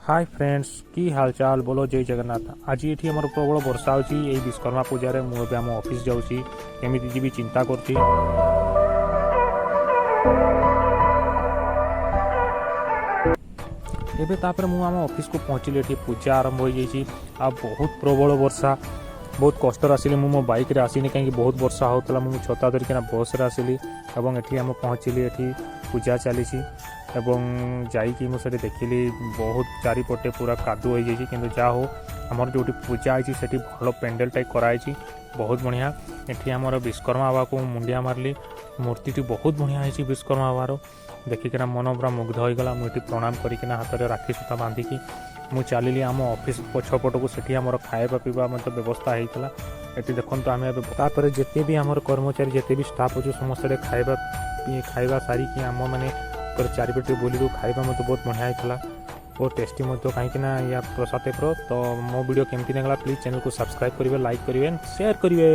Hi friends की हालचाल बोलो जय जगन्नाथ। आज ये आम प्रबल वर्षा होची विश्वकर्मा पूजा मुझे आम ऑफिस जाऊँगी केमी जी चिंता कर एबे तापर मु आम ऑफिस को पहुँचली ये पूजा आरंभ हो जाइए आ बहुत प्रबल वर्षा बहुत कष्ट आसिली मो बाइक रे आसीनी कहीं बहुत वर्षा होता मुझे छता धरिकिना बस रे आसिली एवं एठी आम पहुँचली ये पूजा चली जाइकी मुझे देखिली बहुत चारिपटे पूरा कादू हो जाइए कि जा हो आमर जो पूजा है से भल पेंडेल टाइप कराई बहुत बढ़िया। एठी आमर विश्वकर्मा बाबा को मुंडिया मारली मूर्ति बहुत बढ़िया है विश्वकर्मा बाबार देखिकिना मन पूरा मुग्ध होगला मुझे प्रणाम करना हाथ में राखी सूता बांधिकी मु चलिली आम ऑफिस पछपट को सेठी आमर खाଇବା पीवा मतलब व्यवस्था होता ये देखो आम तापर जिते भी आमर कर्मचारी जिते भी स्टाफ अच्छे समस्त खाଇବା सारिकी आम मैंने चारिपटे बोलू खाଇବା मतलब बहुत बढ़िया होता बहुत टेस्टी कहीं या प्रसाद टाइप तो मो वीडियो केमती लगला प्लीज चैनल को सब्सक्राइब करेंगे लाइक करेंगे शेयर करेंगे।